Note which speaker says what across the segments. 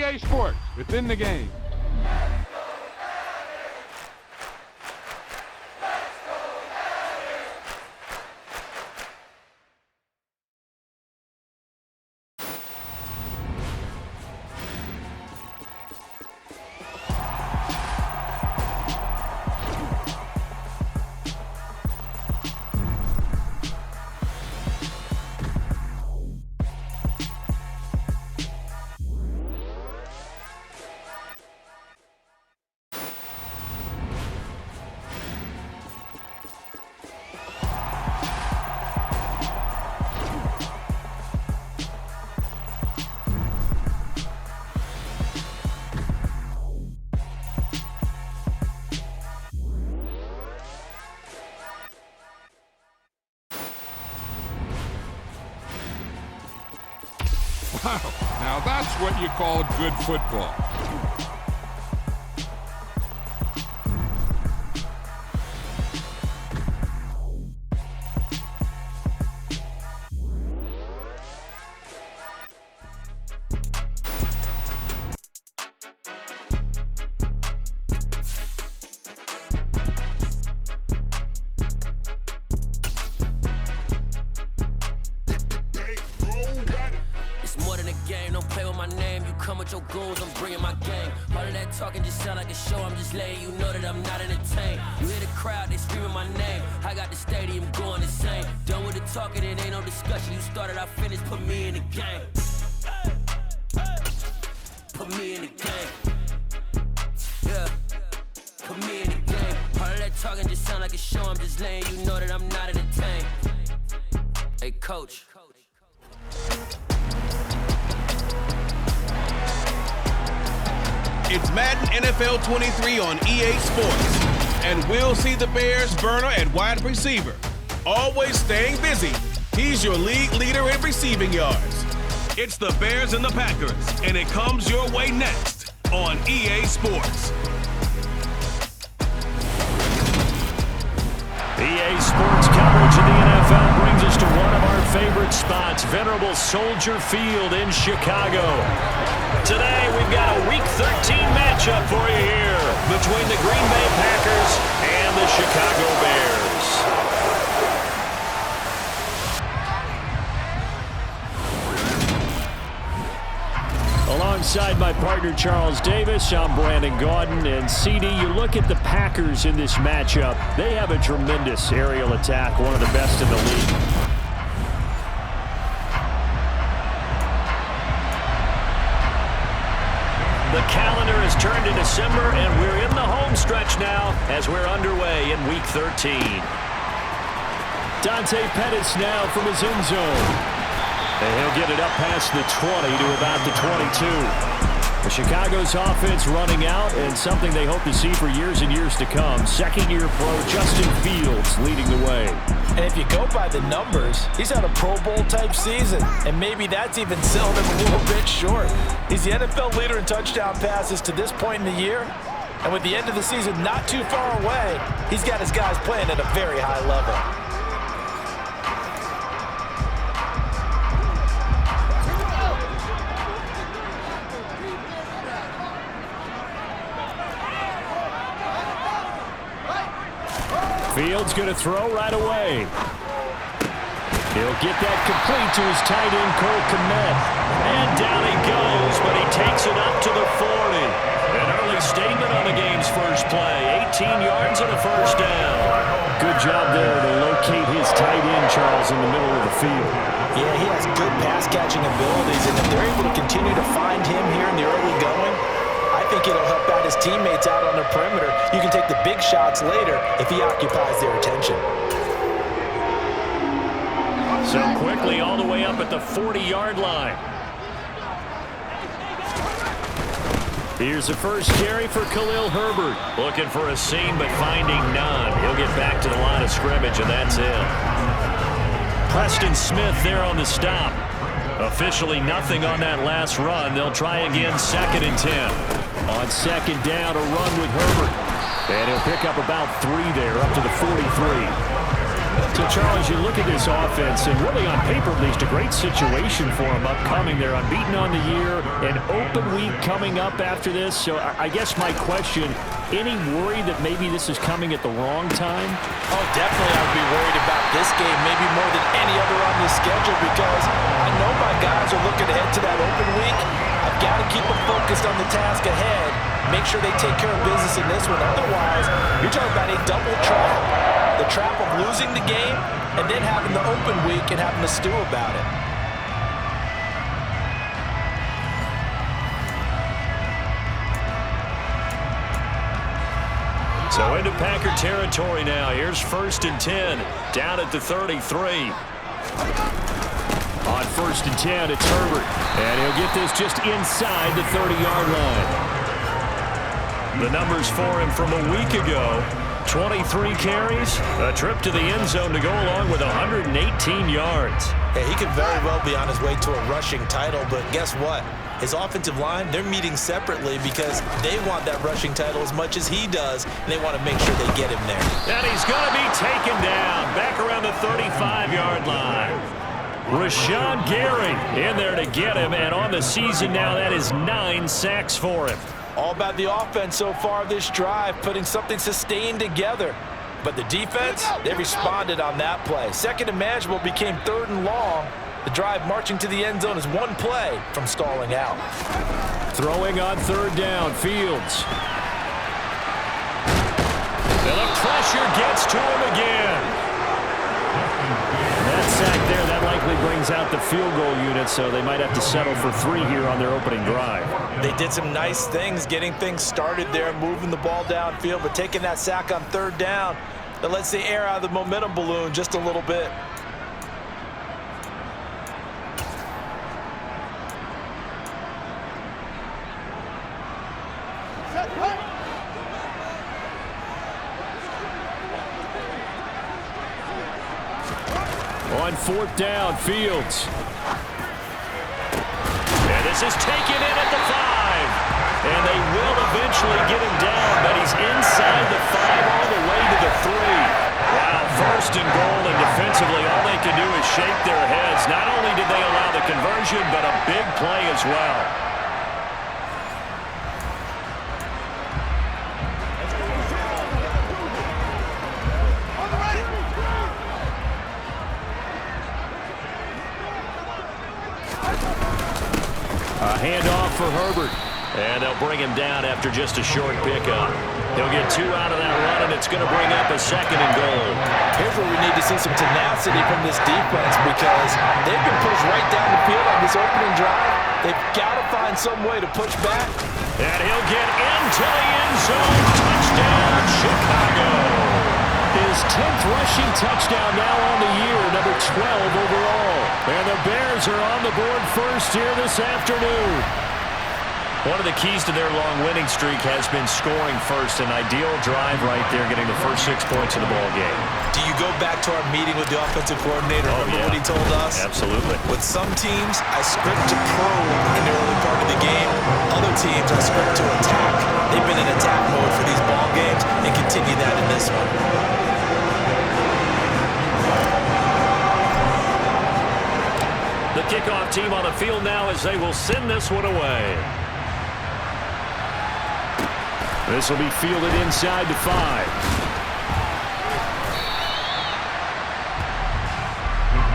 Speaker 1: EA Sports, within the game. Wow, now that's what you call good football.
Speaker 2: Your goals, I'm bringing my game. All of that talking just sound like a show. I'm just letting you know that I'm not entertained. You hear the crowd, they screaming my name. I got the stadium going insane. Done with the talking, it ain't no discussion. You started, I finished, put me in the game. Put me in the game. Yeah, put me in the game. All of that talking just sound like a show. I'm just letting you know that I'm not entertained. Hey, coach.
Speaker 3: It's Madden NFL 23 on EA Sports. And we'll see the Bears burner at wide receiver. Always staying busy, he's your league leader in receiving yards. It's the Bears and the Packers, and it comes your way next on EA Sports.
Speaker 4: EA Sports coverage of the NFL brings us to one of our favorite spots, venerable Soldier Field in Chicago. Today, we've got a Week 13 matchup for you here between the Green Bay Packers and the Chicago Bears. Alongside my partner, Charles Davis, I'm Brandon Gaudin. And CD, you look at the Packers in this matchup. They have a tremendous aerial attack, one of the best in the league. The calendar has turned to December, and we're in the home stretch now as we're underway in Week 13. Dante Pettis now from his end zone. And he'll get it up past the 20 to about the 22. The Chicago's offense running out, and something they hope to see for years and years to come. Second-year pro Justin Fields leading the way.
Speaker 5: And if you go by the numbers, he's had a Pro Bowl-type season, and maybe that's even selling him a little bit short. He's the NFL leader in touchdown passes to this point in the year, and with the end of the season not too far away, he's got his guys playing at a very high level.
Speaker 4: Fields going to throw right away. He'll get that complete to his tight end, Cole Kmet. And down he goes, but he takes it up to the 40. An early statement on the game's first play. 18 yards and a first down. Good job there to locate his tight end, Charles, in the middle of the field.
Speaker 5: Yeah, he has good pass-catching abilities, and if they're able to continue to find him here in the early going, I think it'll help out his teammates out on the perimeter. You can take the big shots later if he occupies their attention.
Speaker 4: So quickly all the way up at the 40-yard line. Here's the first carry for Khalil Herbert. Looking for a seam, but finding none. He'll get back to the line of scrimmage, and that's it. Preston Smith there on the stop. Officially nothing on that last run. They'll try again, 2nd and 10. On second down, a run with Herbert. And he'll pick up about 3 there, up to the 43. So, Charles, you look at this offense, and really on paper, at least, a great situation for them upcoming. They're unbeaten on the year, an open week coming up after this. So I guess my question, any worry that maybe this is coming at the wrong time?
Speaker 5: Oh, definitely I would be worried about this game, maybe more than any other on this schedule, because I know my guys are looking ahead to that open week. I've got to keep them focused on the task ahead, make sure they take care of business in this one. Otherwise, you're talking about a double trap. The trap of losing the game and then having the open week and having to stew about it.
Speaker 4: So into Packer territory now. Here's 1st and 10, down at the 33. On 1st and 10, it's Herbert. And he'll get this just inside the 30-yard line. The numbers for him from a week ago. 23 carries, a trip to the end zone to go along with 118 yards.
Speaker 5: Yeah, he could very well be on his way to a rushing title, but guess what? His offensive line, they're meeting separately because they want that rushing title as much as he does, and they want to make sure they get him there.
Speaker 4: And he's going to be taken down back around the 35-yard line. Rashawn Gary in there to get him, and on the season now, that is 9 sacks for him.
Speaker 5: All about the offense so far this drive, putting something sustained together. But the defense, they responded on that play. 2nd and manageable became 3rd and long. The drive marching to the end zone is one play from stalling out.
Speaker 4: Throwing on 3rd down, Fields. And the pressure gets to him again. That sack there, that likely brings out the field goal unit, so they might have to settle for 3 here on their opening drive.
Speaker 5: They did some nice things, getting things started there, moving the ball downfield, but taking that sack on 3rd down, that lets the air out of the momentum balloon just a little bit.
Speaker 4: On 4th down, Fields. And this is taken in at the 5. And they will eventually get him down, but he's inside the 5 all the way to the 3. Wow, 1st and goal, and defensively all they can do is shake their heads. Not only did they allow the conversion, but a big play as well. A handoff for Herbert. And they'll bring him down after just a short pickup. He'll get 2 out of that run, and it's going to bring up a 2nd and goal.
Speaker 5: Here's where we need to see some tenacity from this defense because they've been pushed right down the field on this opening drive. They've got to find some way to push back.
Speaker 4: And he'll get into the end zone. Touchdown, Chicago. His 10th rushing touchdown now on the year, number 12 overall. And the Bears are on the board first here this afternoon. One of the keys to their long winning streak has been scoring first. An ideal drive right there, getting the first 6 points in the ball game.
Speaker 5: Do you go back to our meeting with the offensive coordinator? Remember what he told us?
Speaker 4: Absolutely.
Speaker 5: With some teams, I script to probe in the early part of the game. Other teams, I script to attack. They've been in attack mode for these ball games and continue that in this one.
Speaker 4: The kickoff team on the field now as they will send this one away. This will be fielded inside the 5.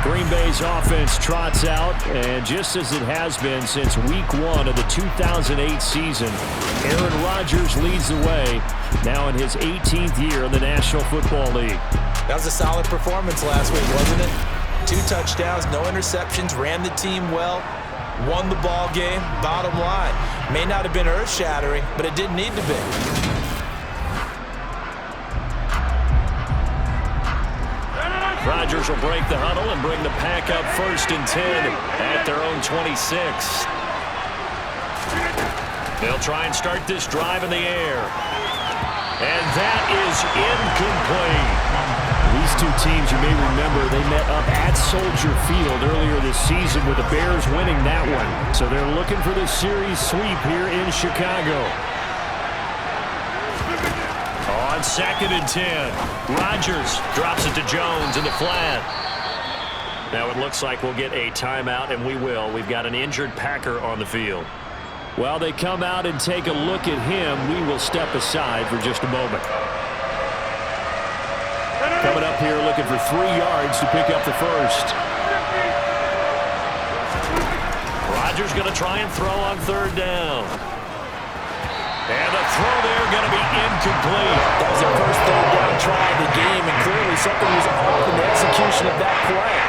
Speaker 4: Green Bay's offense trots out, and just as it has been since week 1 of the 2008 season, Aaron Rodgers leads the way, now in his 18th year in the National Football League.
Speaker 5: That was a solid performance last week, wasn't it? 2 touchdowns, no interceptions, ran the team well, won the ball game. Bottom line, may not have been earth-shattering, but it didn't need to be.
Speaker 4: Rodgers will break the huddle and bring the pack up 1st and 10 at their own 26. They'll try and start this drive in the air. And that is incomplete. These 2 teams, you may remember, they met up at Soldier Field earlier this season with the Bears winning that one. So they're looking for the series sweep here in Chicago. On 2nd and 10. Rodgers drops it to Jones in the flat. Now it looks like we'll get a timeout, and we will. We've got an injured Packer on the field. While they come out and take a look at him, we will step aside for just a moment. Coming up here looking for 3 yards to pick up the first. Rodgers going to try and throw on 3rd down. And the throw there going to be incomplete.
Speaker 5: That was their first 3rd down try of the game, and clearly something was off in the execution of that play.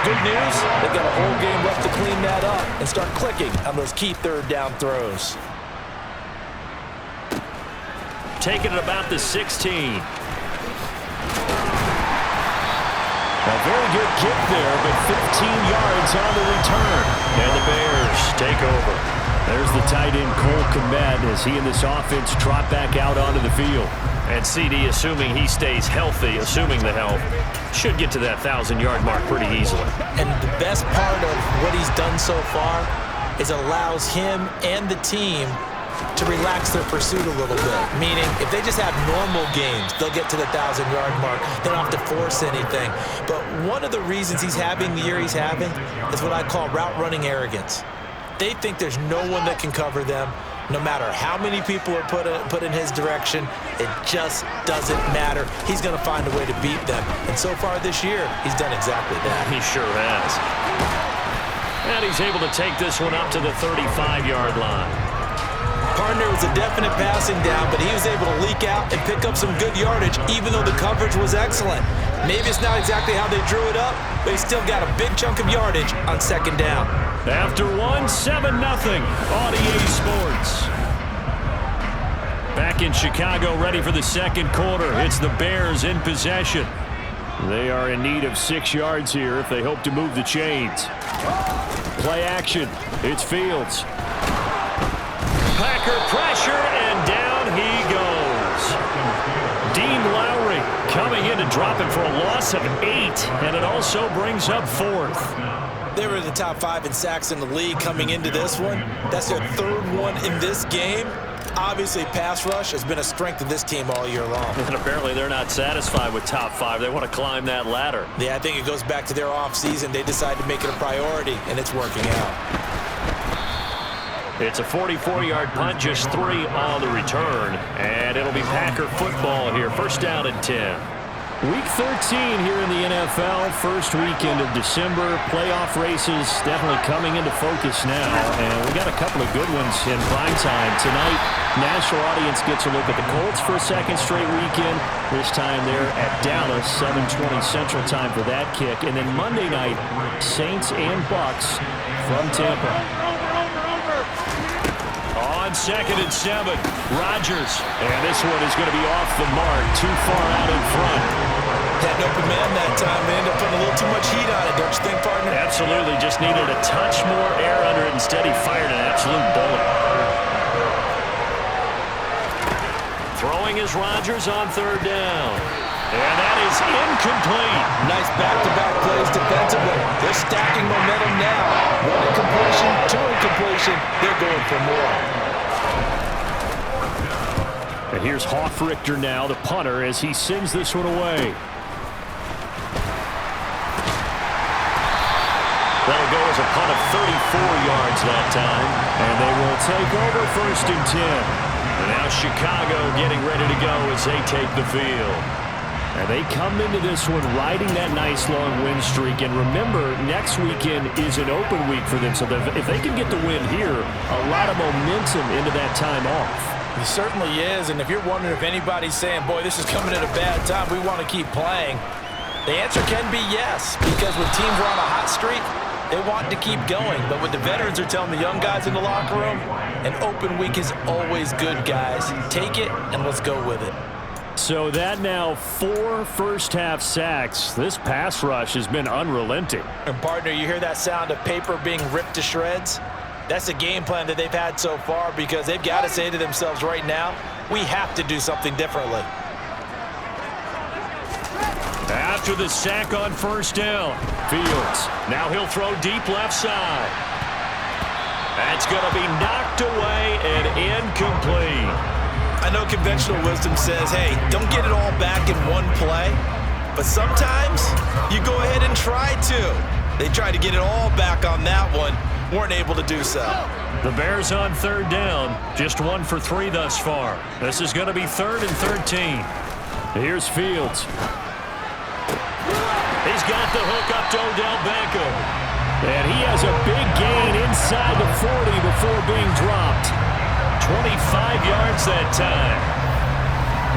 Speaker 5: Good news, they've got a whole game left to clean that up and start clicking on those key 3rd down throws.
Speaker 4: Taking it about the 16. A very good kick there, but 15 yards on the return. And the Bears take over. There's the tight end Cole Kmet as he and this offense trot back out onto the field. And CD, assuming he stays healthy, assuming the health, should get to that 1,000-yard mark pretty easily.
Speaker 5: And the best part of what he's done so far is it allows him and the team to relax their pursuit a little bit. Meaning, if they just have normal games, they'll get to the 1,000-yard mark. They don't have to force anything. But one of the reasons he's having the year he's having is what I call route-running arrogance. They think there's no one that can cover them. No matter how many people are put in his direction, it just doesn't matter. He's going to find a way to beat them. And so far this year, he's done exactly that.
Speaker 4: He sure has. And he's able to take this one up to the 35-yard line.
Speaker 5: Partner was a definite passing down, but he was able to leak out and pick up some good yardage, even though the coverage was excellent. Maybe it's not exactly how they drew it up, but he still got a big chunk of yardage on 2nd down.
Speaker 4: After 7-0 on EA Sports. Back in Chicago, ready for the 2nd quarter. It's the Bears in possession. They are in need of 6 yards here if they hope to move the chains. Play action. It's Fields. Packer pressure, and down he goes. Dean Lowry coming in to drop it for a loss of 8, and it also brings up 4th.
Speaker 5: They were in the top 5 in sacks in the league coming into this one. That's their 3rd one in this game. Obviously, pass rush has been a strength of this team all year long.
Speaker 4: And apparently they're not satisfied with top 5. They want to climb that ladder.
Speaker 5: Yeah, I think it goes back to their offseason. They decided to make it a priority, and it's working out.
Speaker 4: It's a 44-yard punt, just 3 on the return. And it'll be Packer football here. 1st down and 10. Week 13 here in the NFL, first weekend of December. Playoff races definitely coming into focus now, and we got a couple of good ones in prime time. Tonight, national audience gets a look at the Colts for a 2nd straight weekend. This time they're at Dallas, 7:20 Central Time for that kick. And then Monday night, Saints and Bucks from Tampa. On 2nd and 7, Rodgers. And this one is going to be off the mark, too far out in front.
Speaker 5: Had an open man that time. They ended up putting a little too much heat on it, don't you think, partner?
Speaker 4: Absolutely. Just needed a touch more air under it. Instead, he fired an absolute bullet. Throwing is Rodgers on 3rd down. And that is incomplete.
Speaker 5: Nice back-to-back plays defensively. They're stacking momentum now. 1 incompletion, 2 incompletion. They're going for more.
Speaker 4: And here's Hofrichter now, the punter, as he sends this one away. That'll go as a punt of 34 yards that time. And they will take over 1st and 10. And now Chicago getting ready to go as they take the field. And they come into this one riding that nice long win streak. And remember, next weekend is an open week for them. So if they can get the win here, a lot of momentum into that time off.
Speaker 5: He certainly is. And if you're wondering if anybody's saying, boy, this is coming at a bad time, we want to keep playing, the answer can be yes. Because when teams are on a hot streak, they want to keep going. But what the veterans are telling the young guys in the locker room, an open week is always good, guys. Take it and let's go with it.
Speaker 4: So that now 4 first-half sacks. This pass rush has been unrelenting.
Speaker 5: And, partner, you hear that sound of paper being ripped to shreds? That's the game plan that they've had so far because they've got to say to themselves right now, we have to do something differently.
Speaker 4: After the sack on 1st down, Fields. Now he'll throw deep left side. That's going to be knocked away and incomplete.
Speaker 5: I I know conventional wisdom says, hey, don't get it all back in one play. But sometimes you go ahead and try to. They tried to get it all back on that one. Weren't able to do so.
Speaker 4: The Bears on third down. Just 1 for 3 thus far. This is going to be 3rd and 13. Here's Fields. He's got the hook up to Odell Beckham. And he has a big gain inside the 40 before being dropped. 25 yards that time.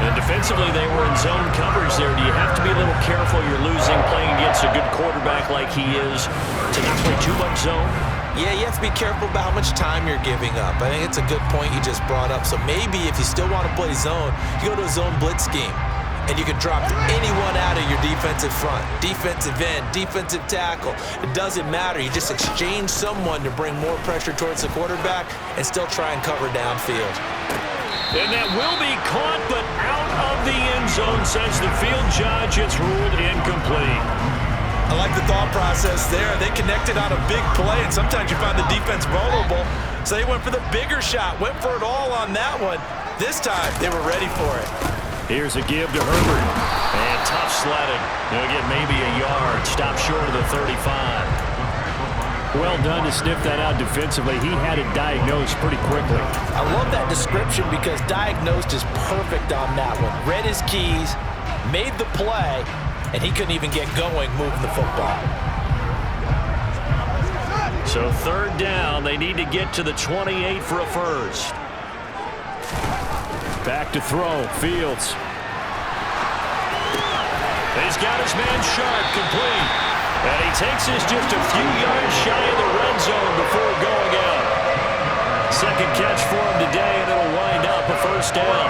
Speaker 4: And defensively, they were in zone coverage there. Do you have to be a little careful? You're losing playing against a good quarterback like he is to not play too much zone?
Speaker 5: Yeah, you have to be careful about how much time you're giving up. I think it's a good point you just brought up. So maybe if you still want to play zone, you go to a zone blitz scheme. And you can drop anyone out of your defensive front, defensive end, defensive tackle. It doesn't matter. You just exchange someone to bring more pressure towards the quarterback and still try and cover downfield.
Speaker 4: And that will be caught, but out of the end zone, says the field judge. It's ruled incomplete.
Speaker 5: I like the thought process there. They connected on a big play, and sometimes you find the defense vulnerable. So they went for the bigger shot, went for it all on that one. This time, they were ready for it.
Speaker 4: Here's a give to Herbert. And tough sledding. They'll get maybe a yard. Stop short of the 35. Well done to sniff that out defensively. He had it diagnosed pretty quickly.
Speaker 5: I love that description because diagnosed is perfect on that one. Read his keys, made the play, and he couldn't even get going moving the football.
Speaker 4: So 3rd down, they need to get to the 28 for a first. Back to throw, Fields. He's got his man Sharp complete. And he takes us just a few yards shy of the red zone before going out. Second catch for him today, and it'll wind up a first down.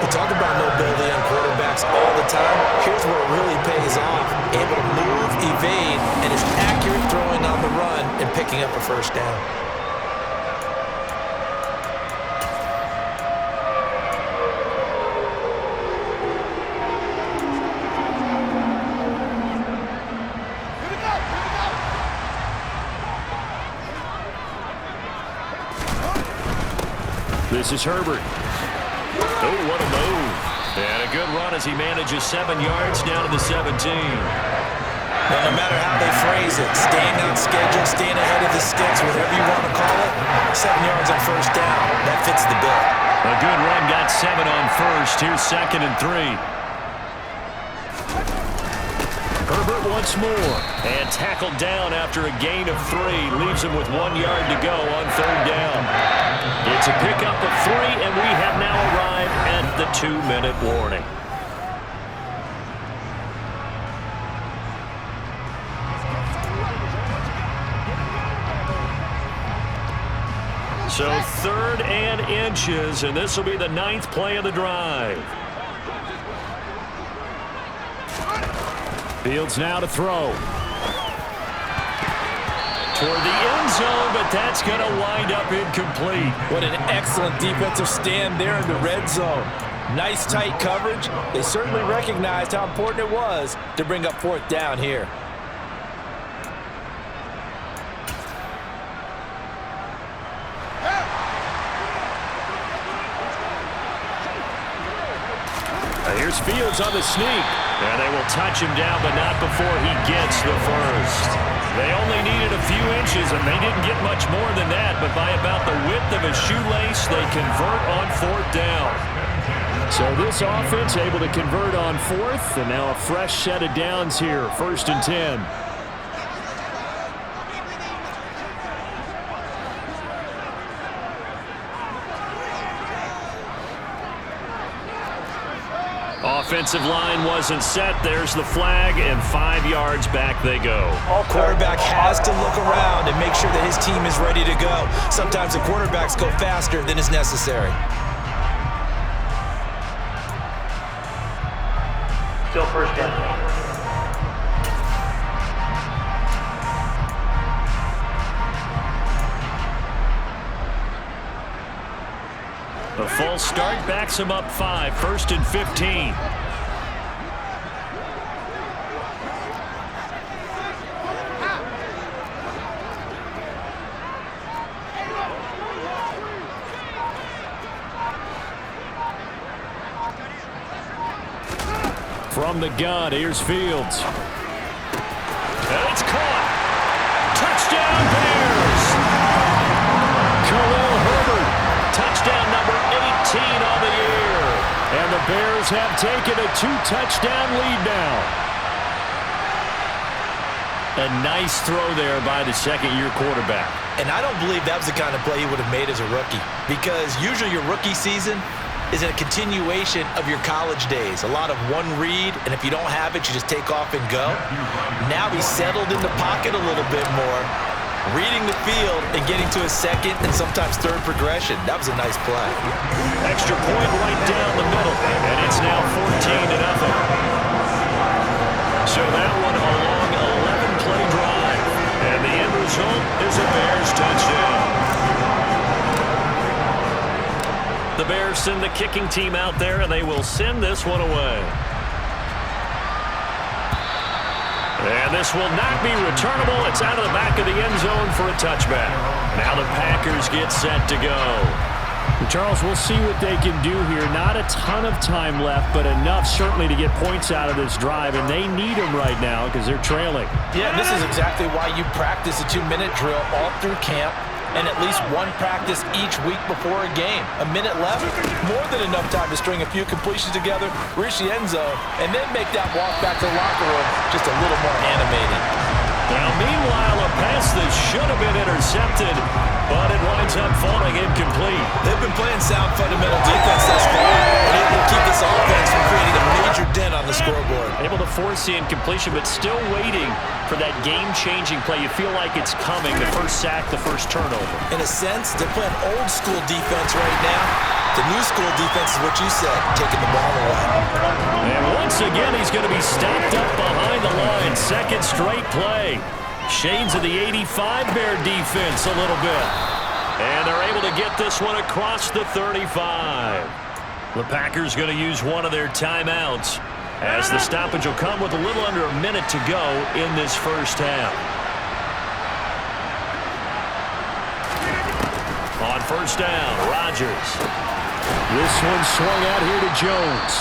Speaker 5: We talk about mobility on quarterbacks all the time. Here's where it really pays off. Able to move, evade, and is accurate throwing on the run and picking up a first down.
Speaker 4: This is Herbert. Oh, what a move. And a good run as he manages 7 yards down to the 17.
Speaker 5: Well, no matter how they phrase it, staying on schedule, staying ahead of the sticks, whatever you want to call it, 7 yards on first down, that fits the bill.
Speaker 4: A good run, got 7 on first. Here's 2nd and 3. Herbert once more, and tackled down after a gain of 3. Leaves him with 1 yard to go on 3rd down. It's a pickup of 3, and we have now arrived at the 2-minute warning. So 3rd and inches, and this will be the 9th play of the drive. Fields now to throw. Toward the end zone, but that's going to wind up incomplete.
Speaker 5: What an excellent defensive stand there in the red zone. Nice tight coverage. They certainly recognized how important it was to bring up 4th down here.
Speaker 4: Here's Fields on the sneak. And they will touch him down, but not before he gets the first. They only needed a few inches, and they didn't get much more than that. But by about the width of a shoelace, they convert on 4th down. So this offense able to convert on 4th, and now a fresh set of downs here, 1st and 10. Offensive line wasn't set. There's the flag, and 5 yards back they go.
Speaker 5: Quarterback has to look around and make sure that his team is ready to go. Sometimes the quarterbacks go faster than is necessary.
Speaker 6: Still first down.
Speaker 4: A false start backs him up 5, 1st and 15. From the gun, here's Fields. And it's caught. Touchdown, Bears. Khalil Herbert, touchdown number 18 on the year. And the Bears have taken a 2-touchdown lead now. A nice throw there by the second-year quarterback.
Speaker 5: And I don't believe that was the kind of play he would have made as a rookie, because usually your rookie season is a continuation of your college days. A lot of one read, and if you don't have it, you just take off and go. Now he's settled in the pocket a little bit more, reading the field and getting to a second and sometimes third progression. That was a nice play.
Speaker 4: Extra point right down the middle, and it's now 14-0. So that one a long 11-play drive, and the end result is a Bears touchdown. The Bears send the kicking team out there, and they will send this one away. And this will not be returnable. It's out of the back of the end zone for a touchback. Now the Packers get set to go.
Speaker 7: Charles, we'll see what they can do here. Not a ton of time left, but enough certainly to get points out of this drive, and they need them right now because they're trailing.
Speaker 5: Yeah, this is exactly why you practice a 2-minute drill all through camp, and at least one practice each week before a game. A minute left, more than enough time to string a few completions together, reach the end zone, and then make that walk back to the locker room just a little more animated.
Speaker 4: Now, meanwhile, a pass that should have been intercepted, but it winds up falling incomplete.
Speaker 5: They've been playing sound fundamental defense thus far, and able to keep this offense from creating a major dent on the scoreboard.
Speaker 4: Able to force the incompletion, but still waiting for that game-changing play. You feel like it's coming, the first sack, the first turnover.
Speaker 5: In a sense, they're playing old-school defense right now. The new school defense is what you said, taking the ball away.
Speaker 4: And once again, he's going to be stopped up behind the line. Second straight play. Shades of the 85 Bear defense a little bit. And they're able to get this one across the 35. The Packers going to use one of their timeouts, as the stoppage will come with a little under a minute to go in this first half. On first down, Rodgers.
Speaker 7: This one swung out here to Jones.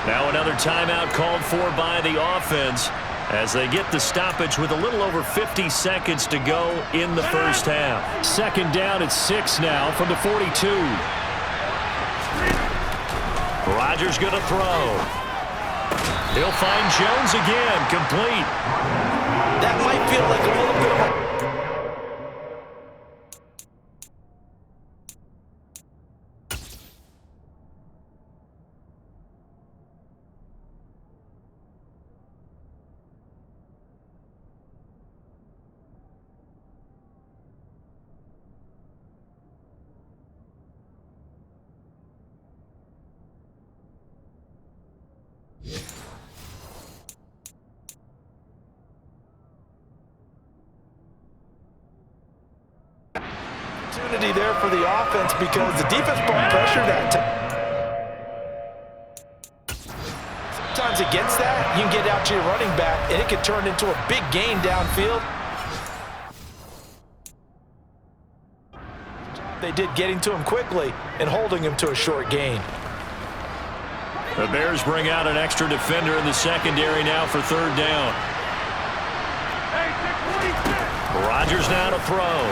Speaker 4: Now another timeout called for by the offense as they get the stoppage with a little over 50 seconds to go in the first half.
Speaker 7: Second down at 6 now from the 42.
Speaker 4: Rodgers going to throw. He'll find Jones again, complete.
Speaker 5: That might feel like a little bit of a... opportunity there for the offense because the defense brought pressure that time. Sometimes against that, you can get out to your running back, and it can turn into a big gain downfield. They did getting to him quickly and holding him to a short gain.
Speaker 4: The Bears bring out an extra defender in the secondary now for third down. Rodgers now to throw.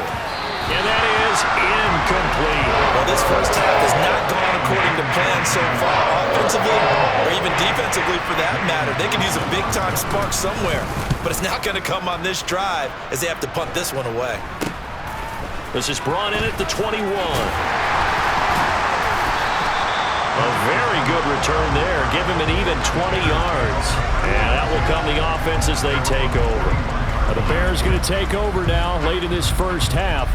Speaker 4: And that is incomplete.
Speaker 5: Well, this first half has not gone according to plan so far, offensively or even defensively for that matter. They could use a big-time spark somewhere, but it's not going to come on this drive as they have to punt this one away.
Speaker 4: This is brought in at the 21. A very good return there. Give him an even 20 yards. And that will come the offense as they take over.
Speaker 7: The Bears going to take over now late in this first half.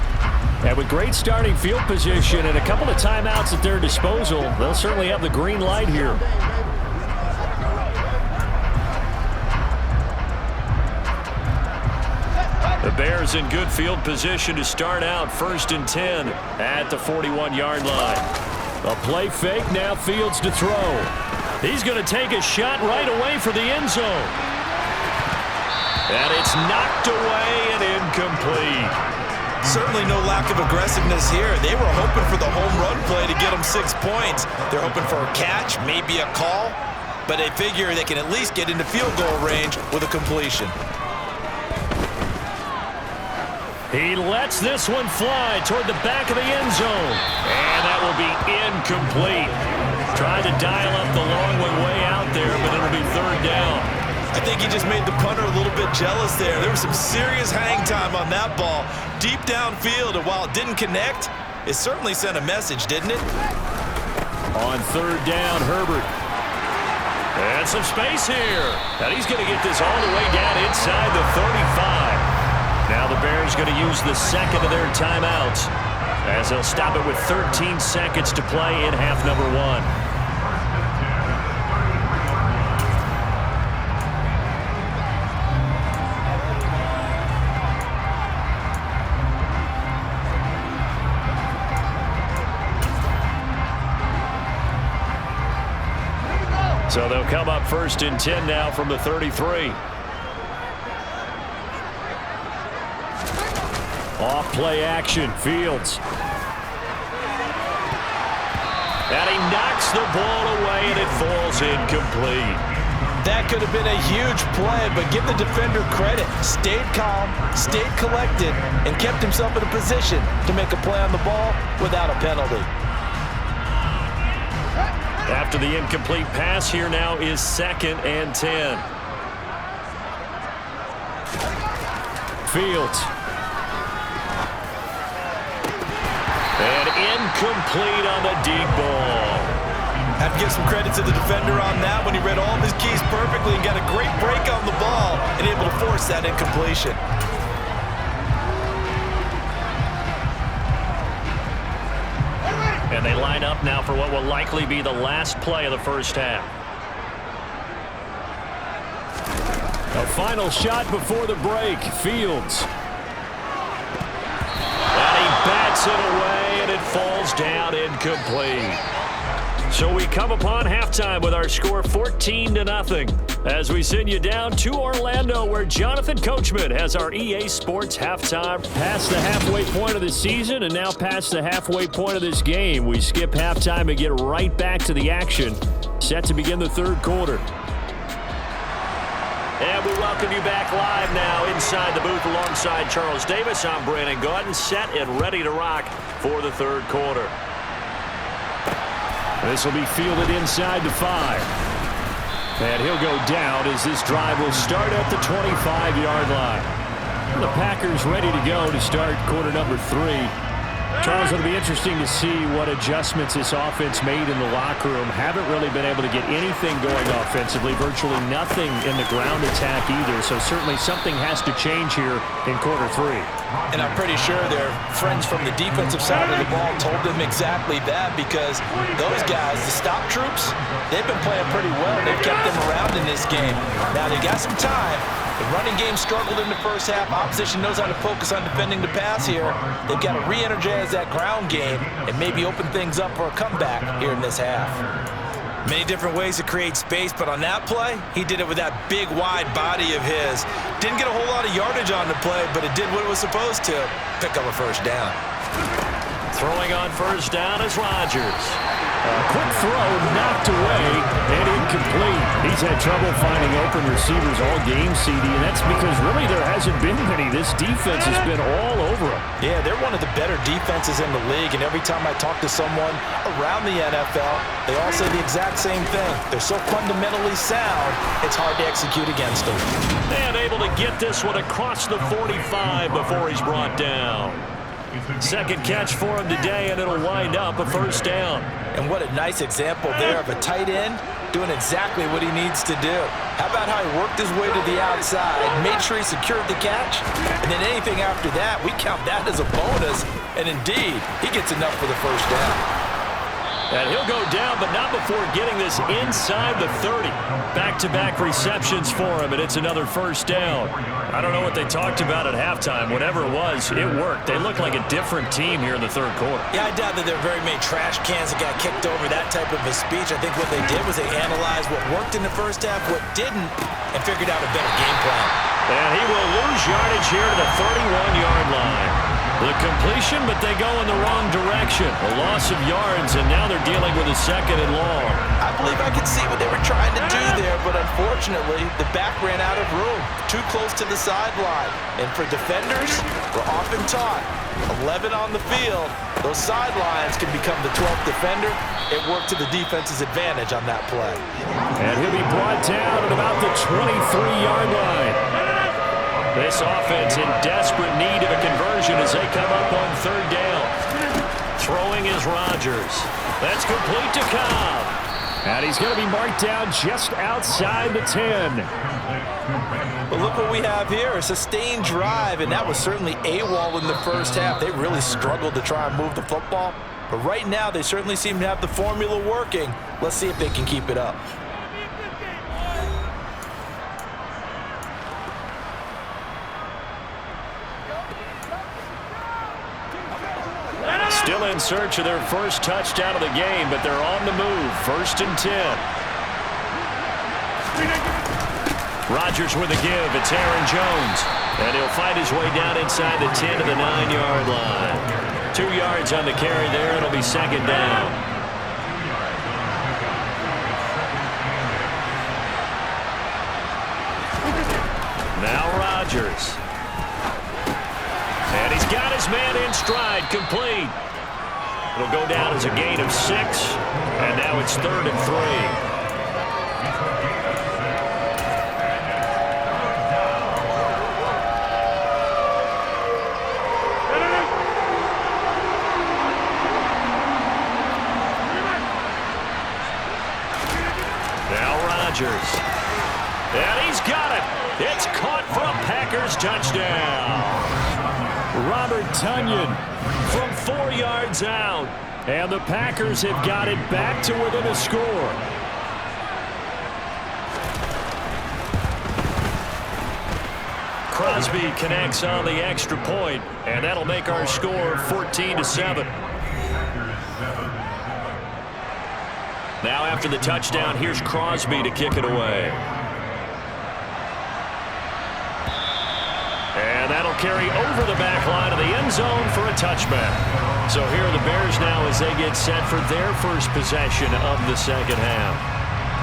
Speaker 7: And with great starting field position and a couple of timeouts at their disposal, they'll certainly have the green light here.
Speaker 4: The Bears in good field position to start out 1st and 10 at the 41-yard line.
Speaker 7: A play fake, now Fields to throw.
Speaker 4: He's going to take a shot right away for the end zone. And it's knocked away and incomplete.
Speaker 5: Certainly no lack of aggressiveness here. They were hoping for the home run play to get them 6 points. They're hoping for a catch, maybe a call. but they figure they can at least get into field goal range with a completion.
Speaker 7: He lets this one fly toward the back of the end zone. And that will be incomplete. Tried to dial up the long way out there, but it'll be third down.
Speaker 5: I think he just made the punter a little bit jealous there. There was some serious hang time on that ball, deep downfield, and while it didn't connect, it certainly sent a message, didn't it?
Speaker 7: On third down, Herbert. And some space here. And he's going to get this all the way down inside the 35. Now the Bears going to use the second of their timeouts as they'll stop it with 13 seconds to play in half number 1. So they'll come up first and 10 now from the 33. Off play action, Fields. And he knocks the ball away, and it falls incomplete.
Speaker 5: That could have been a huge play, but give the defender credit. Stayed calm, stayed collected, and kept himself in a position to make a play on the ball without a penalty.
Speaker 7: After the incomplete pass, here now is 2nd and 10. Fields. And incomplete on the deep ball.
Speaker 5: Have to give some credit to the defender on that when he read all of his keys perfectly and got a great break on the ball and able to force that incompletion.
Speaker 7: And they line up now for what will likely be the last play of the first half. A final shot before the break. Fields. And he bats it away, and it falls down incomplete. So we come upon halftime with our score 14-0 as we send you down to Orlando, where Jonathan Coachman has our EA Sports halftime. Past the halfway point of the season and now past the halfway point of this game. We skip halftime and get right back to the action. Set to begin the third quarter. And we welcome you back live now inside the booth alongside Charles Davis. I'm Brandon Gaudin, set and ready to rock for the third quarter. This will be fielded inside the 5. And he'll go down as this drive will start at the 25-yard line. The Packers ready to go to start quarter number 3. Charles, it'll be interesting to see what adjustments this offense made in the locker room. Haven't really been able to get anything going offensively, virtually nothing in the ground attack either. So certainly something has to change here in quarter 3.
Speaker 5: And I'm pretty sure their friends from the defensive side of the ball told them exactly that, because those guys, the stop troops, they've been playing pretty well. They've kept them around in this game. Now they got some time. The running game struggled in the first half. Opposition knows how to focus on defending the pass here. They've got to re-energize that ground game and maybe open things up for a comeback here in this half. Many different ways to create space, but on that play, he did it with that big, wide body of his. Didn't get a whole lot of yardage on the play, but it did what it was supposed to. Pick up a first down.
Speaker 7: Throwing on first down is Rodgers. A quick throw knocked away and incomplete. He's had trouble finding open receivers all game, CD, and that's because really there hasn't been many. This defense has been all over him.
Speaker 5: Yeah, they're one of the better defenses in the league, and every time I talk to someone around the NFL, they all say the exact same thing. They're so fundamentally sound, it's hard to execute against them.
Speaker 7: And able to get this one across the 45 before he's brought down. Second catch for him today, and it'll wind up a first down.
Speaker 5: And what a nice example there of a tight end doing exactly what he needs to do. How about how he worked his way to the outside, made sure he secured the catch, and then anything after that, we count that as a bonus. And indeed, he gets enough for the first down.
Speaker 7: And he'll go down, but not before getting this inside the 30. Back-to-back receptions for him, and it's another first down. I don't know what they talked about at halftime. Whatever it was, it worked. They look like a different team here in the third quarter.
Speaker 5: Yeah, I doubt that there are very many trash cans that got kicked over, that type of a speech. I think what they did was they analyzed what worked in the first half, what didn't, and figured out a better game plan.
Speaker 7: And he will lose yardage here to the 31-yard line.
Speaker 4: The completion, but they go in the wrong direction. A loss of yards, and now they're dealing with a 2nd and long.
Speaker 5: I believe I could see what they were trying to do there, but unfortunately, the back ran out of room. Too close to the sideline. And for defenders, we're often taught, 11 on the field, those sidelines can become the 12th defender. It worked to the defense's advantage on that play.
Speaker 4: And he'll be brought down at about the 23-yard line. This offense in desperate need of a conversion as they come up on 3rd down. Throwing is Rodgers. That's complete to Cobb. And he's going to be marked down just outside the 10.
Speaker 5: But look what we have here, a sustained drive, and that was certainly AWOL in the first half. They really struggled to try and move the football. But right now, they certainly seem to have the formula working. Let's see if they can keep it up.
Speaker 4: Still in search of their first touchdown of the game, but they're on the move. 1st and 10. Rodgers with a give. It's Aaron Jones. And he'll find his way down inside the 10 to the 9-yard line. 2 yards on the carry there. It'll be 2nd down. Now Rodgers. And he's got his man in stride, complete. It'll go down as a gain of 6, and now it's 3rd and 3. Now Rodgers. And he's got it. It's caught for a Packers touchdown. Robert Tonyan from 4 yards out. And the Packers have got it back to within a score. Crosby connects on the extra point, and that'll make our score 14-7. Now after the touchdown, here's Crosby to kick it away. And that'll carry over the back line of the end zone for a touchback. So here are the Bears now as they get set for their first possession of the 2nd half.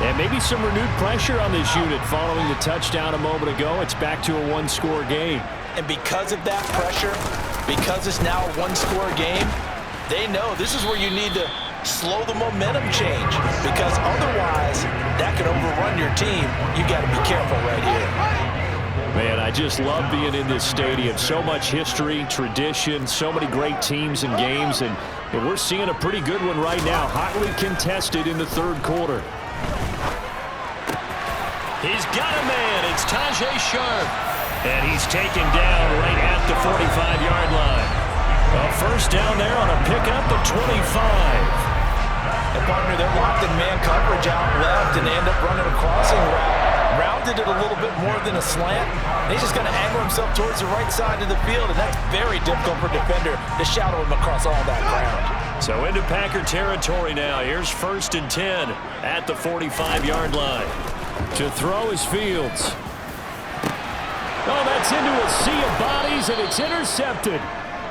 Speaker 4: And maybe some renewed pressure on this unit following the touchdown a moment ago. It's back to a 1-score game.
Speaker 5: And because of that pressure, because it's now a 1-score game, they know this is where you need to slow the momentum change, because otherwise that could overrun your team. You got to be careful right here.
Speaker 4: Man, I just love being in this stadium. So much history, tradition, so many great teams and games, and we're seeing a pretty good one right now, hotly contested in the 3rd quarter. He's got a man. It's Tajay Sharp. And he's taken down right at the 45-yard line. A 1st down there on a pickup at 25.
Speaker 5: And partner, they're locked in man coverage out left, and they end up running a crossing route. Rounded it a little bit more than a slant. And he's just going to angle himself towards the right side of the field, and that's very difficult for a defender to shadow him across all that ground.
Speaker 4: So into Packer territory now. Here's 1st and 10 at the 45-yard line. To throw is Fields. Oh, that's into a sea of bodies, and it's intercepted.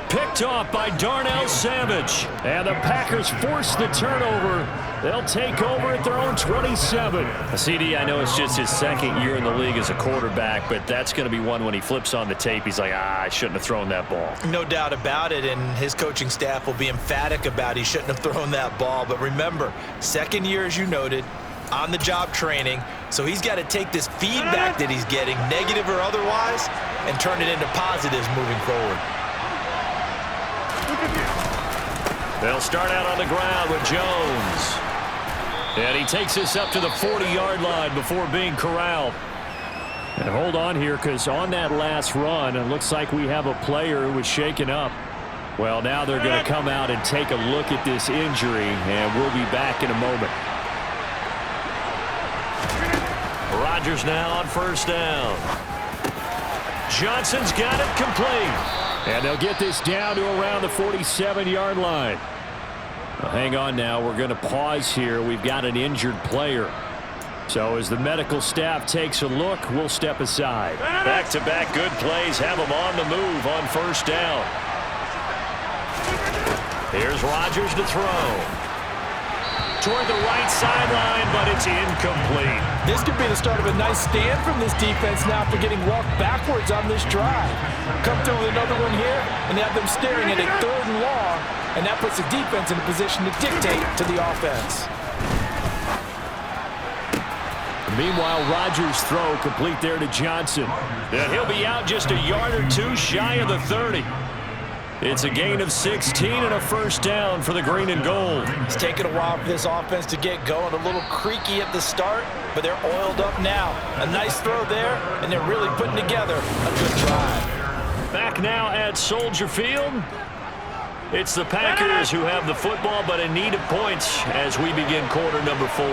Speaker 4: Picked off by Darnell Savage. And the Packers force the turnover. They'll take over at their own 27. CD, I know it's just his 2nd year in the league as a quarterback, but that's going to be one when he flips on the tape. He's like, I shouldn't have thrown that ball.
Speaker 5: No doubt about it, and his coaching staff will be emphatic about he shouldn't have thrown that ball. But remember, 2nd year, as you noted, on-the-job training, so he's got to take this feedback that he's getting, negative or otherwise, and turn it into positives moving forward.
Speaker 4: They'll start out on the ground with Jones. And he takes this up to the 40-yard line before being corralled. And hold on here, because on that last run, it looks like we have a player who was shaken up. Well, now they're going to come out and take a look at this injury, and we'll be back in a moment. Rodgers now on 1st down. Johnson's got it complete. And they'll get this down to around the 47-yard line. Well, hang on now. We're going to pause here. We've got an injured player. So as the medical staff takes a look, we'll step aside. Back-to-back good plays have them on the move on 1st down. Here's Rodgers to throw. Toward the right sideline, but it's incomplete.
Speaker 5: This could be the start of a nice stand from this defense now after getting walked backwards on this drive. Come through with another one here, and they have them staring at a 3rd and long, and that puts the defense in a position to dictate to the offense.
Speaker 4: Meanwhile, Rodgers' throw complete there to Johnson. And he'll be out just a yard or two shy of the 30. It's a gain of 16 and a first down for the green and gold.
Speaker 5: It's taken a while for this offense to get going. A little creaky at the start, but they're oiled up now. A nice throw there, and they're really putting together a good drive.
Speaker 4: Back now at Soldier Field. It's the Packers who have the football, but in need of points as we begin quarter number 4.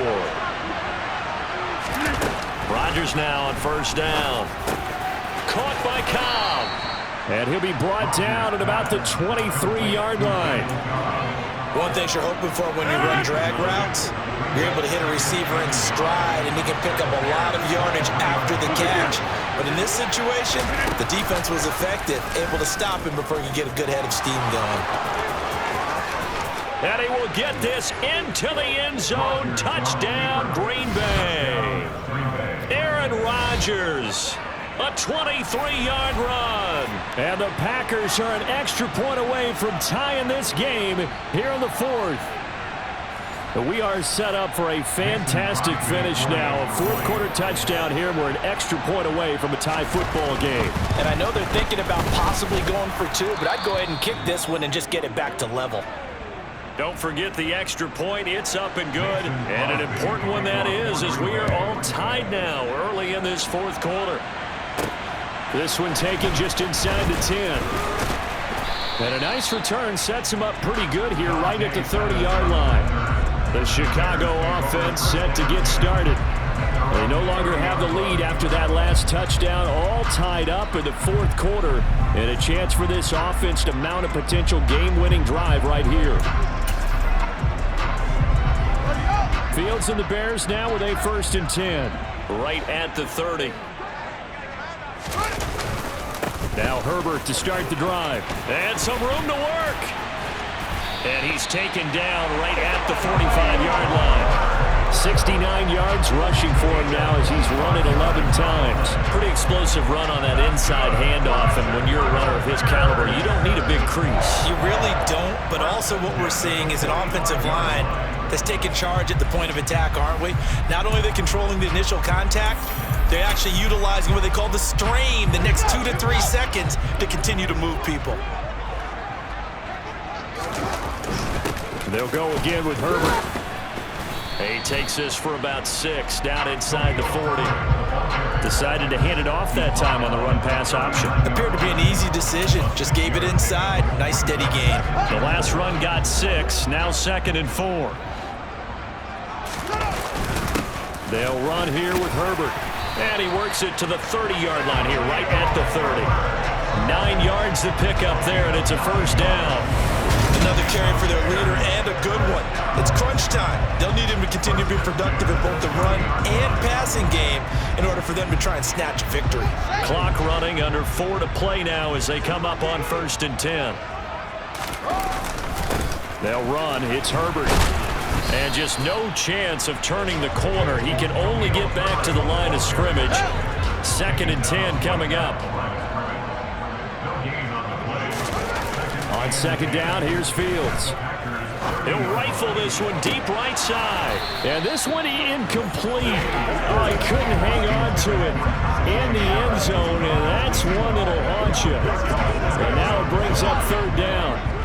Speaker 4: Rodgers now on first down. Caught by Cobb. And he'll be brought down at about the 23-yard line.
Speaker 5: One thing you're hoping for when you run drag routes, you're able to hit a receiver in stride, and he can pick up a lot of yardage after the catch. But in this situation, the defense was effective, able to stop him before he could get a good head of steam going.
Speaker 4: And he will get this into the end zone. Touchdown, Green Bay. Aaron Rodgers. A 23-yard run. And the Packers are an extra point away from tying this game here in the 4th. We are set up for a fantastic finish now. A 4th quarter touchdown here. We're an extra point away from a tie football game.
Speaker 5: And I know they're thinking about possibly going for 2, but I'd go ahead and kick this one and just get it back to level.
Speaker 4: Don't forget the extra point. It's up and good. And an important one that is, as we are all tied now early in this 4th quarter. This one taken just inside the 10. And a nice return sets him up pretty good here right at the 30-yard line. The Chicago offense set to get started. They no longer have the lead after that last touchdown, all tied up in the 4th quarter. And a chance for this offense to mount a potential game-winning drive right here. Fields and the Bears now with a 1st and 10. Right at the 30. Now Herbert to start the drive. And some room to work. And he's taken down right at the 45-yard line. 69 yards rushing for him now as he's run it 11 times. Pretty explosive run on that inside handoff, and when you're a runner of his caliber, you don't need a big crease.
Speaker 5: You really don't, but also what we're seeing is an offensive line that's taking charge at the point of attack, aren't we? Not only are they controlling the initial contact, they're actually utilizing what they call the strain the next 2 to 3 seconds to continue to move people.
Speaker 4: They'll go again with Herbert. He takes this for about 6 down inside the 40. Decided to hand it off that time on the run-pass option.
Speaker 5: Appeared to be an easy decision. Just gave it inside. Nice steady gain.
Speaker 4: The last run got 6. Now 2nd and 4. They'll run here with Herbert. And he works it to the 30-yard line here, right at the 30. 9 yards to pick up there, and it's a first down.
Speaker 5: Another carry for their leader, and a good one. It's crunch time. They'll need him to continue to be productive in both the run and passing game in order for them to try and snatch a victory.
Speaker 4: Clock running, under 4 to play now as they come up on 1st and 10. They'll run. It's Herbert. And just no chance of turning the corner. He can only get back to the line of scrimmage. 2nd and 10 coming up. On 2nd down, here's Fields. He'll rifle this one deep right side. And this one incomplete. Oh, he couldn't hang on to it in the end zone, and that's one that'll haunt you. And now it brings up 3rd down.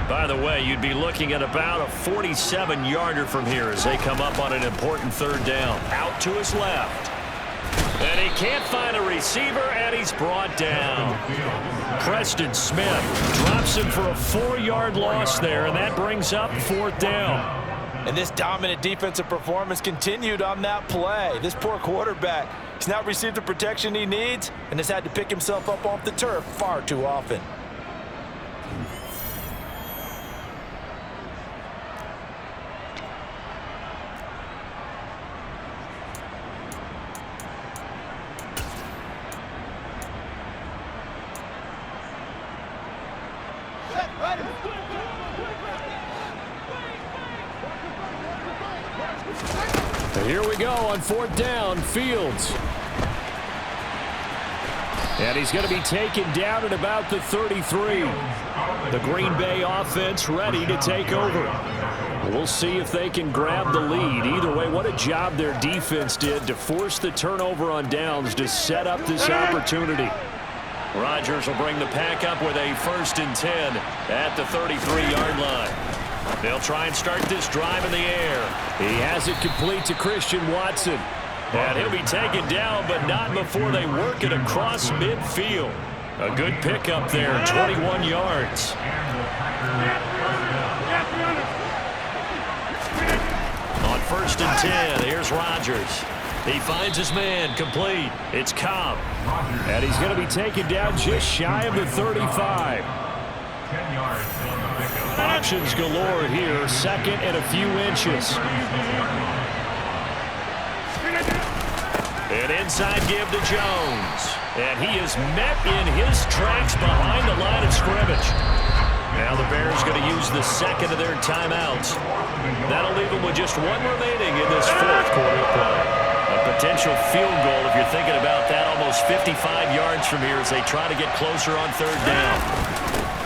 Speaker 4: By the way, you'd be looking at about a 47-yarder from here as they come up on an important 3rd down. Out to his left. And he can't find a receiver, and he's brought down. Preston Smith drops him for a 4-yard loss there, and that brings up 4th down.
Speaker 5: And this dominant defensive performance continued on that play. This poor quarterback, he's not received the protection he needs and has had to pick himself up off the turf far too often.
Speaker 7: And here we go on 4th down, Fields. And he's going to be taken down at about the 33. The Green Bay offense ready to take over. We'll see if they can grab the lead. Either way, what a job their defense did to force the turnover on downs to set up this opportunity. Rodgers will bring the pack up with a 1st and 10 at the 33-yard line. They'll try and start this drive in the air. He has it complete to Christian Watson. And he'll be taken down, but not before they work it across midfield. A good pickup there, 21 yards. On 1st and 10, here's Rodgers. He finds his man, complete. It's Cobb. And he's going to be taken down just shy of the 35. Options galore here, 2nd and a few inches. An inside give to Jones. And he is met in his tracks behind the line of scrimmage. Now the Bears going to use the 2nd of their timeouts. That'll leave them with just 1 remaining in this 4th quarter play. A potential field goal, if you're thinking about that, almost 55 yards from here as they try to get closer on 3rd down.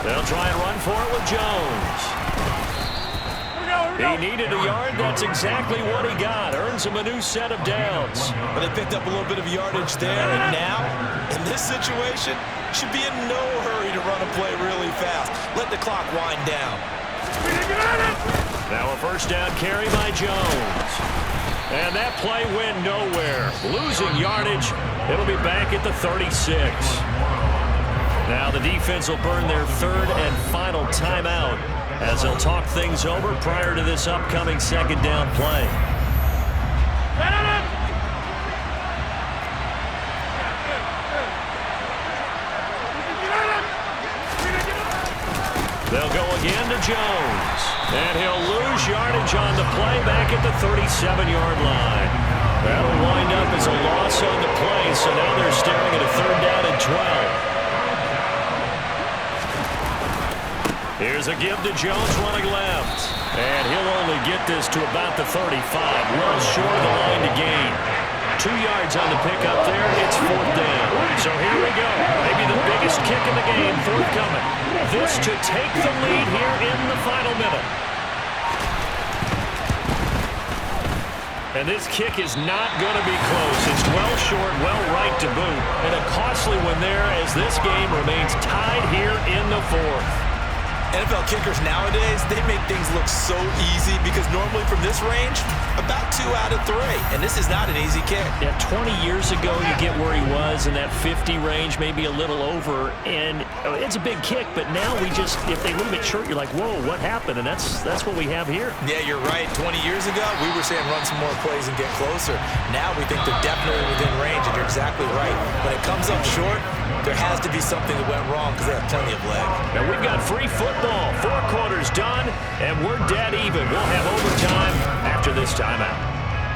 Speaker 7: They'll try and run for it with Jones. He needed a yard. That's exactly what he got. Earns him a new set of downs.
Speaker 5: But they picked up a little bit of yardage there, and now, in this situation, should be in no hurry to run a play really fast. Let the clock wind down.
Speaker 7: Now a 1st down carry by Jones. And that play went nowhere. Losing yardage. It'll be back at the 36. Now the defense will burn their 3rd and final timeout as they'll talk things over prior to this upcoming 2nd down play. They'll go again to Jones. And he'll lose yardage on the play back at the 37-yard line. That'll wind up as a loss on the play, so now they're staring at a 3rd down and 12. Here's a give to Jones running left. And he'll only get this to about the 35. Well short of the line to gain. 2 yards on the pickup there. It's 4th down. So here we go. Maybe the biggest kick in the game forthcoming. This to take the lead here in the final minute. And this kick is not going to be close. It's well short, well right to boot. And a costly one there as this game remains tied here in the 4th.
Speaker 5: NFL kickers nowadays, they make things look so easy because normally from this range, about 2 out of 3. And this is not an easy kick.
Speaker 7: Yeah, 20 years ago, you get where he was in that 50 range, maybe a little over. And it's a big kick, but now we just, if they leave it short, you're like, whoa, what happened? And that's what we have here.
Speaker 5: Yeah, you're right. 20 years ago, we were saying run some more plays and get closer. Now we think they're definitely within range, and you're exactly right. When it comes up short, there has to be something that went wrong because they have plenty of leg.
Speaker 7: Now we've got free football. 4 quarters done, and we're dead even. We'll have overtime after this timeout.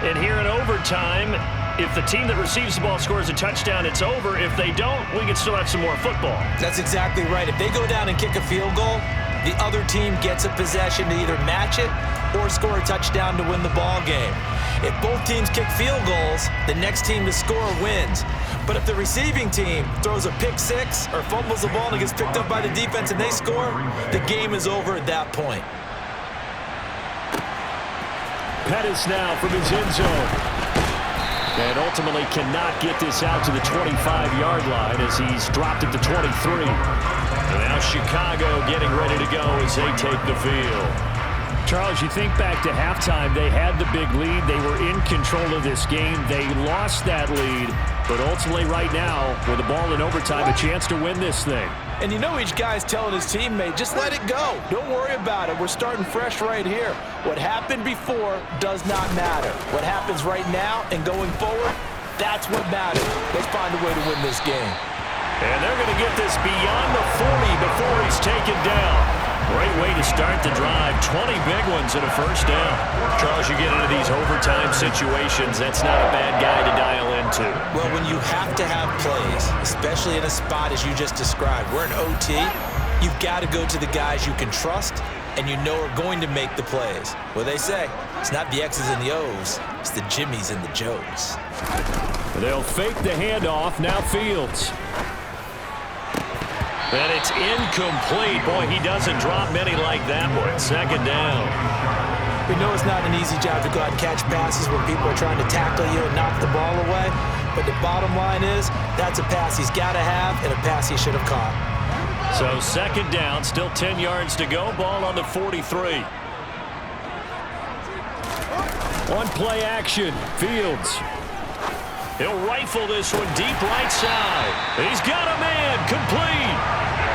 Speaker 7: And here in overtime, if the team that receives the ball scores a touchdown, it's over. If they don't, we can still have some more football.
Speaker 5: That's exactly right. If they go down and kick a field goal, the other team gets a possession to either match it or score a touchdown to win the ball game. If both teams kick field goals, the next team to score wins. But if the receiving team throws a pick 6 or fumbles the ball and it gets picked up by the defense and they score, the game is over at that point.
Speaker 7: Pettis now from his end zone. And ultimately cannot get this out to the 25-yard line as he's dropped at the 23. And now Chicago getting ready to go as they take the field. Charles, you think back to halftime, they had the big lead. They were in control of this game. They lost that lead. But ultimately right now, with the ball in overtime, a chance to win this thing.
Speaker 5: And you know each guy's telling his teammate, just let it go. Don't worry about it. We're starting fresh right here. What happened before does not matter. What happens right now and going forward, that's what matters. Let's find a way to win this game.
Speaker 7: And they're going to get this beyond the 40 before he's taken down. Great way to start the drive. 20 big ones and a first down. Charles, you get into these overtime situations, that's not a bad guy to dial into.
Speaker 5: Well, when you have to have plays, especially in a spot as you just described, we're in OT, you've got to go to the guys you can trust and you know are going to make the plays. Well, they say it's not the X's and the O's, it's the Jimmies and the Joes.
Speaker 7: They'll fake the handoff. Now Fields.
Speaker 4: And it's incomplete. Boy, he doesn't drop many like that one. Second down.
Speaker 5: We know it's not an easy job to go out and catch passes when people are trying to tackle you and knock the ball away. But the bottom line is, that's a pass he's got to have and a pass he should have caught.
Speaker 4: So second down, still 10 yards to go. Ball on the 43.
Speaker 7: One play action. Fields.
Speaker 4: He'll rifle this one deep right side. He's got a man. Complete.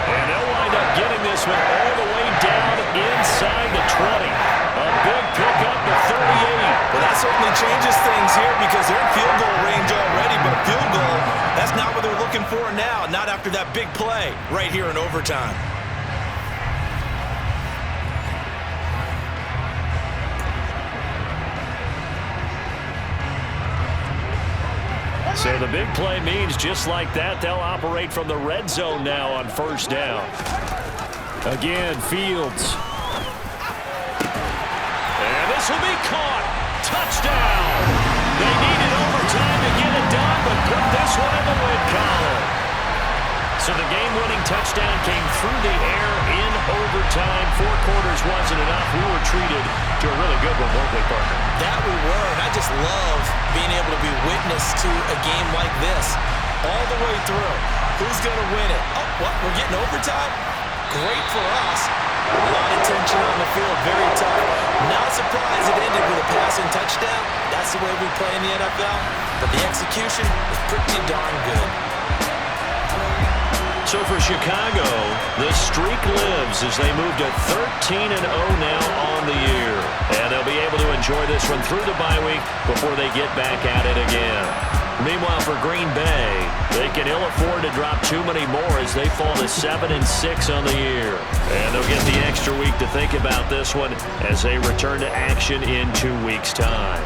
Speaker 4: And they'll wind up getting this one all the way down inside the 20. A big pickup to 38.
Speaker 5: Well, that certainly changes things here because they're in field goal range already, but a field goal, that's not what they're looking for now, not after that big play right here in overtime.
Speaker 4: So the big play means just like that, they'll operate from the red zone now on first down.
Speaker 7: Again, Fields.
Speaker 4: And this will be caught. Touchdown. They needed overtime to get it done, but put this one in the win column. So the game-winning touchdown came through the air in overtime. 4 quarters wasn't enough. We were treated to a really good one, weren't we, Parker?
Speaker 5: That we were, and I just love being able to be witness to a game like this all the way through. Who's going to win it? Oh, what? We're getting overtime? Great for us. A lot of tension on the field, very tough. Not surprised it ended with a passing touchdown. That's the way we play in the NFL. But the execution was pretty darn good.
Speaker 4: So for Chicago, the streak lives as they move to 13-0 now on the year. And they'll be able to enjoy this one through the bye week before they get back at it again. Meanwhile, for Green Bay, they can ill afford to drop too many more as they fall to 7-6 on the year. And they'll get the extra week to think about this one as they return to action in 2 weeks' time.